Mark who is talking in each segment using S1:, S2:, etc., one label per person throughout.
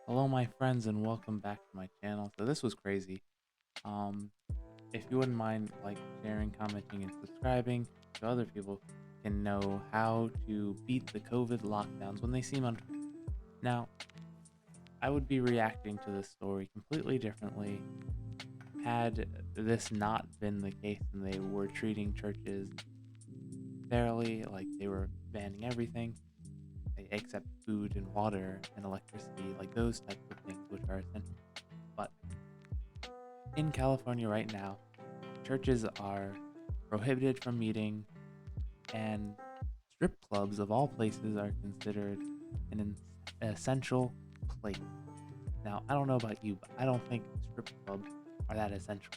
S1: Hello my friends and welcome back to my channel. So this was crazy. Um if you wouldn't mind sharing, commenting and subscribing so other people can know how to beat the COVID lockdowns when they seem unfair. Now, I would be reacting to this story completely differently had this not been the case and they were treating churches fairly, like they were banning everything except food and water and electricity, like those types of things which are essential. But in California right now, churches are prohibited from meeting, and strip clubs of all places are considered an essential place. Now, I don't know about you, but I don't think strip clubs are that essential.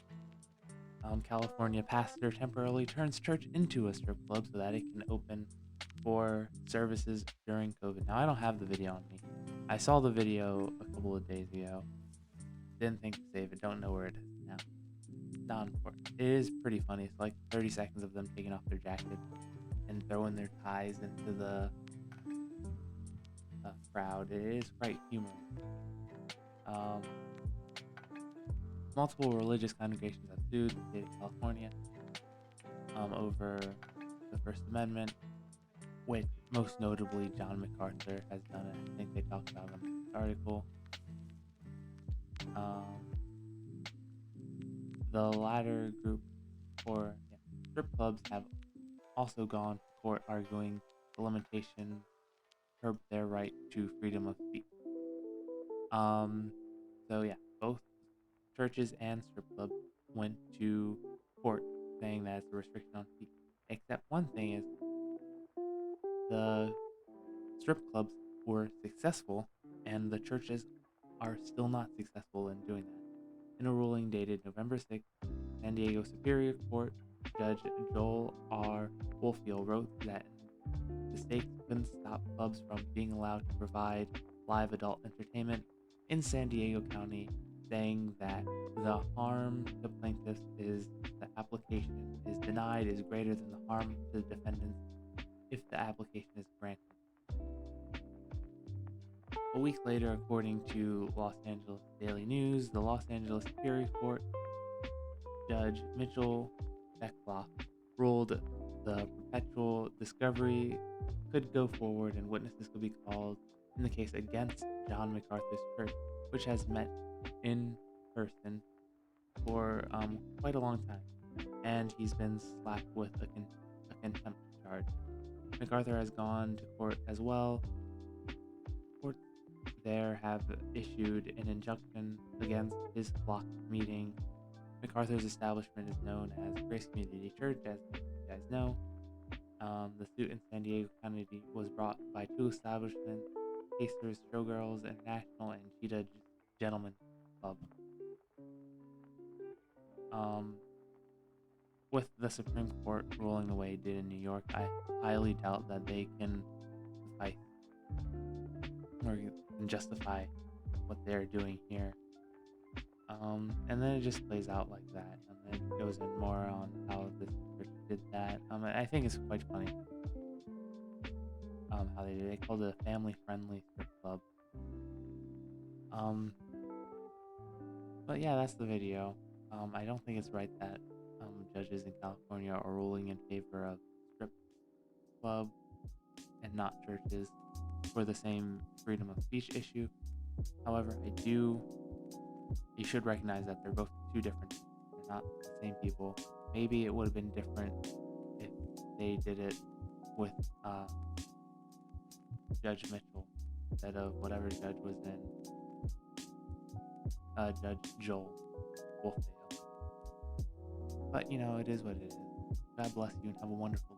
S1: California pastor temporarily turns church into a strip club so that it can open for services during COVID. Now, I don't have the video on me. I saw the video a couple of days ago. Didn't think to save it. Don't know where it is now. Not important. It is pretty funny. It's like 30 seconds of them taking off their jackets and throwing their ties into the crowd. It is quite humorous. Um, Multiple religious congregations have sued the state of California over the First Amendment, which most notably John MacArthur has done it. I think they talked about it in this article. Um, the latter group, or strip clubs, have also gone to court arguing the limitation curb their right to freedom of speech. Um, so yeah, both churches and strip clubs went to court saying that it's a restriction on speech. Except one thing is the strip clubs were successful and the churches are still not successful in doing that. In a ruling dated November 6th, San Diego Superior Court Judge Joel R. Woolfield wrote that the state couldn't stop clubs from being allowed to provide live adult entertainment in San Diego County, saying that the harm to plaintiffs is the application is denied is greater than the harm to the defendants if the application is granted. A week later, according to Los Angeles Daily News, the Los Angeles Superior Court Judge Mitchell Beckloff ruled the perpetual discovery could go forward and witnesses could be called in the case against John MacArthur's church, which has met in person for quite a long time, and he's been slapped with a contempt charge. MacArthur has gone to court as well. Courts there have issued an injunction against his flock meeting. MacArthur's establishment is known as Grace Community Church, as you guys know. The suit in San Diego County was brought by two establishments, Pacers Showgirls International and Cheetah Gentlemen Club. Um, with the Supreme Court ruling the way it did in New York, I highly doubt that they can suffice or can justify what they're doing here. And then it just plays out like that, and then it goes in more on how this church did that. I think it's quite funny. How they did it. They called it a family-friendly strip club. Um, but yeah, that's the video. I don't think it's right that judges in California are ruling in favor of strip club and not churches for the same freedom of speech issue. However, you should recognize that they're both two different things. They're not the same people. Maybe it would have been different if they did it with Judge Mitchell instead of whatever judge was in Judge Joel Wolfdale. But it is what it is. God bless you and have a wonderful